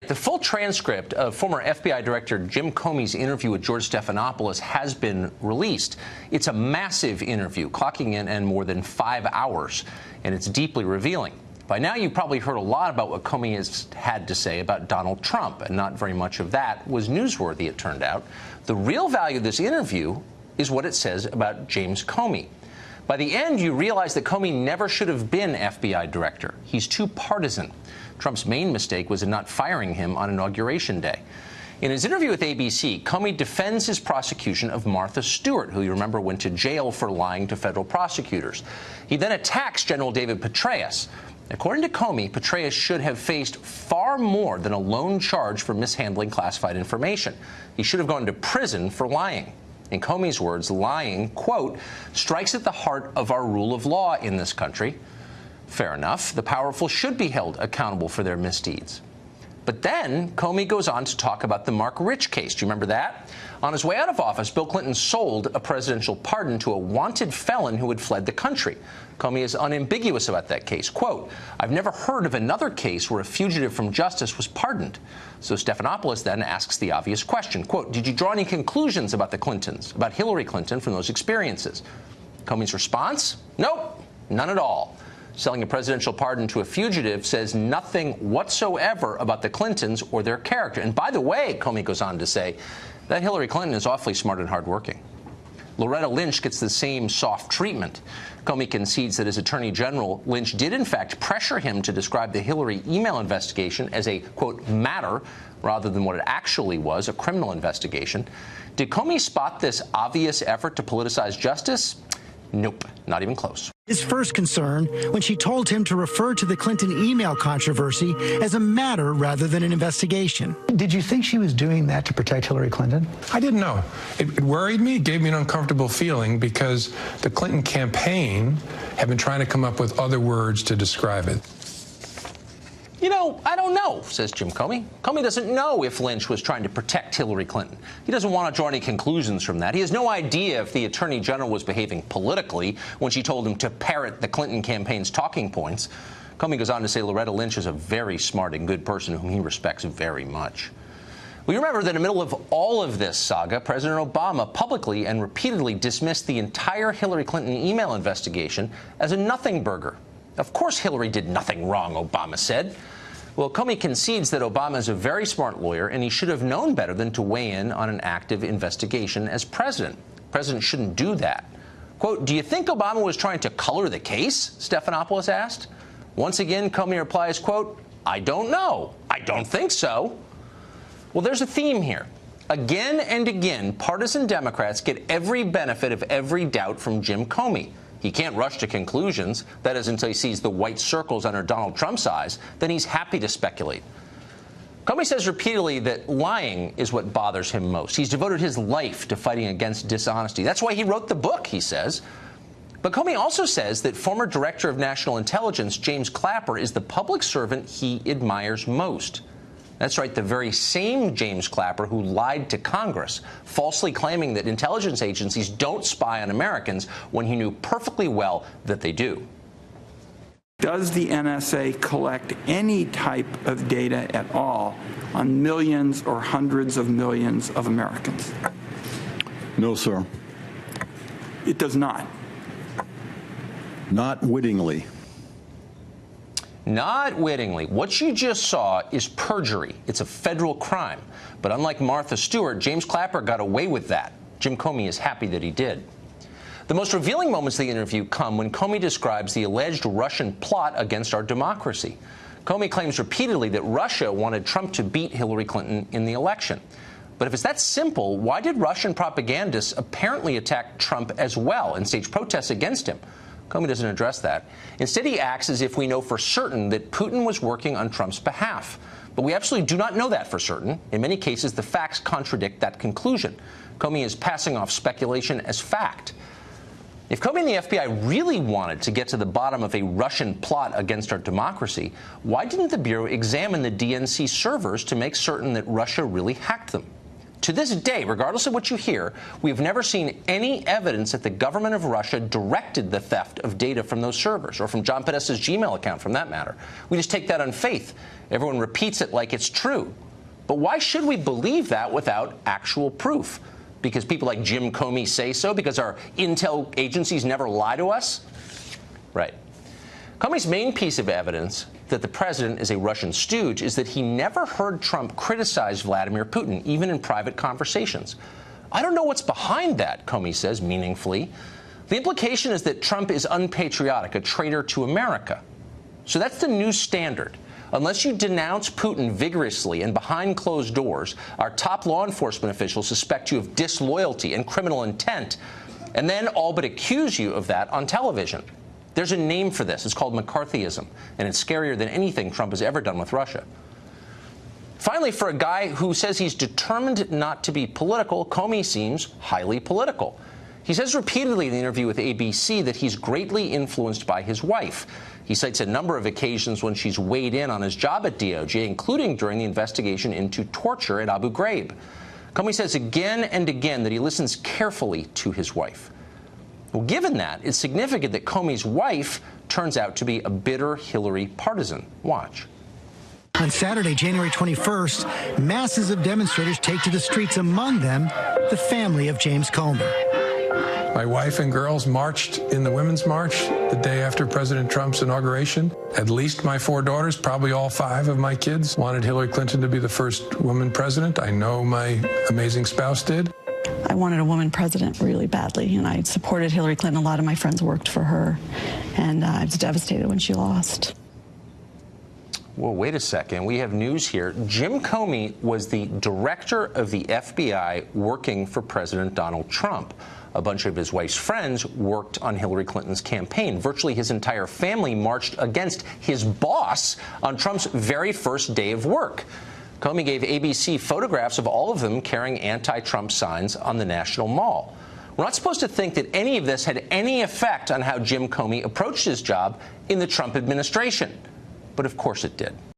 The full transcript of former FBI Director Jim Comey's interview with George Stephanopoulos has been released. It's a massive interview, clocking in more than 5 hours, and it's deeply revealing. By now, you've probably heard a lot about what Comey has had to say about Donald Trump, and not very much of that was newsworthy, it turned out. The real value of this interview is what it says about James Comey. By the end, you realize that Comey never should have been FBI director. He's too partisan. Trump's main mistake was in not firing him on Inauguration Day. In his interview with ABC, Comey defends his prosecution of Martha Stewart, who you remember went to jail for lying to federal prosecutors. He then attacks General David Petraeus. According to Comey, Petraeus should have faced far more than a lone charge for mishandling classified information. He should have gone to prison for lying. In Comey's words, lying, quote, strikes at the heart of our rule of law in this country. Fair enough. The powerful should be held accountable for their misdeeds. But then Comey goes on to talk about the Mark Rich case. Do you remember that? On his way out of office, Bill Clinton sold a presidential pardon to a wanted felon who had fled the country. Comey is unambiguous about that case. Quote, I've never heard of another case where a fugitive from justice was pardoned. So Stephanopoulos then asks the obvious question. Quote, did you draw any conclusions about the Clintons, about Hillary Clinton from those experiences? Comey's response? Nope, none at all. Selling a presidential pardon to a fugitive says nothing whatsoever about the Clintons or their character. And by the way, Comey goes on to say, that Hillary Clinton is awfully smart and hardworking. Loretta Lynch gets the same soft treatment. Comey concedes that as Attorney General, Lynch did in fact pressure him to describe the Hillary email investigation as a, quote, matter rather than what it actually was, a criminal investigation. Did Comey spot this obvious effort to politicize justice? Nope, not even close. His first concern when she told him to refer to the Clinton email controversy as a matter rather than an investigation. Did you think she was doing that to protect Hillary Clinton? I didn't know. It worried me, gave me an uncomfortable feeling because the Clinton campaign had been trying to come up with other words to describe it. You know, I don't know, says Jim Comey. Comey doesn't know if Lynch was trying to protect Hillary Clinton. He doesn't want to draw any conclusions from that. He has no idea if the Attorney General was behaving politically when she told him to parrot the Clinton campaign's talking points. Comey goes on to say Loretta Lynch is a very smart and good person whom he respects very much. We remember that in the middle of all of this saga, President Obama publicly and repeatedly dismissed the entire Hillary Clinton email investigation as a nothing burger. Of course Hillary did nothing wrong, Obama said. Well, Comey concedes that Obama is a very smart lawyer, and he should have known better than to weigh in on an active investigation as president. The president shouldn't do that. Quote, do you think Obama was trying to color the case? Stephanopoulos asked. Once again, Comey replies, quote, I don't know. I don't think so. Well, there's a theme here. Again and again, partisan Democrats get every benefit of every doubt from Jim Comey. He can't rush to conclusions, that is until he sees the white circles under Donald Trump's eyes, then he's happy to speculate. Comey says repeatedly that lying is what bothers him most. He's devoted his life to fighting against dishonesty. That's why he wrote the book, he says. But Comey also says that former Director of National Intelligence James Clapper is the public servant he admires most. That's right, the very same James Clapper who lied to Congress, falsely claiming that intelligence agencies don't spy on Americans when he knew perfectly well that they do. Does the NSA collect any type of data at all on millions or hundreds of millions of Americans? No, sir. It does not. Not wittingly. Not wittingly. What you just saw is perjury. It's a federal crime. But unlike Martha Stewart, James Clapper got away with that. Jim Comey is happy that he did. The most revealing moments of the interview come when Comey describes the alleged Russian plot against our democracy. Comey claims repeatedly that Russia wanted Trump to beat Hillary Clinton in the election. But if it's that simple, why did Russian propagandists apparently attack Trump as well and stage protests against him? Comey doesn't address that. Instead, he acts as if we know for certain that Putin was working on Trump's behalf. But we absolutely do not know that for certain. In many cases, the facts contradict that conclusion. Comey is passing off speculation as fact. If Comey and the FBI really wanted to get to the bottom of a Russian plot against our democracy, why didn't the Bureau examine the DNC servers to make certain that Russia really hacked them? To this day, regardless of what you hear, we've never seen any evidence that the government of Russia directed the theft of data from those servers, or from John Podesta's Gmail account, for that matter. We just take that on faith. Everyone repeats it like it's true. But why should we believe that without actual proof? Because people like Jim Comey say so? Because our intel agencies never lie to us? Right. Comey's main piece of evidence that the president is a Russian stooge is that he never heard Trump criticize Vladimir Putin, even in private conversations. I don't know what's behind that, Comey says meaningfully. The implication is that Trump is unpatriotic, a traitor to America. So that's the new standard. Unless you denounce Putin vigorously and behind closed doors, our top law enforcement officials suspect you of disloyalty and criminal intent, and then all but accuse you of that on television. There's a name for this. It's called McCarthyism, and it's scarier than anything Trump has ever done with Russia. Finally, for a guy who says he's determined not to be political, Comey seems highly political. He says repeatedly in the interview with ABC that he's greatly influenced by his wife. He cites a number of occasions when she's weighed in on his job at DOJ, including during the investigation into torture at Abu Ghraib. Comey says again and again that he listens carefully to his wife. Well, given that, it's significant that Comey's wife turns out to be a bitter Hillary partisan. Watch. On Saturday, January 21st, masses of demonstrators take to the streets, among them the family of James Comey. My wife and girls marched in the Women's March the day after President Trump's inauguration. At least my 4 daughters, probably all 5 of my kids, wanted Hillary Clinton to be the first woman president. I know my amazing spouse did. I wanted a woman president really badly, and I supported Hillary Clinton. A lot of my friends worked for her, and I was devastated when she lost. Well, wait a second. We have news here. Jim Comey was the director of the FBI working for President Donald Trump. A bunch of his wife's friends worked on Hillary Clinton's campaign. Virtually his entire family marched against his boss on Trump's very first day of work. Comey gave ABC photographs of all of them carrying anti-Trump signs on the National Mall. We're not supposed to think that any of this had any effect on how Jim Comey approached his job in the Trump administration. But of course it did.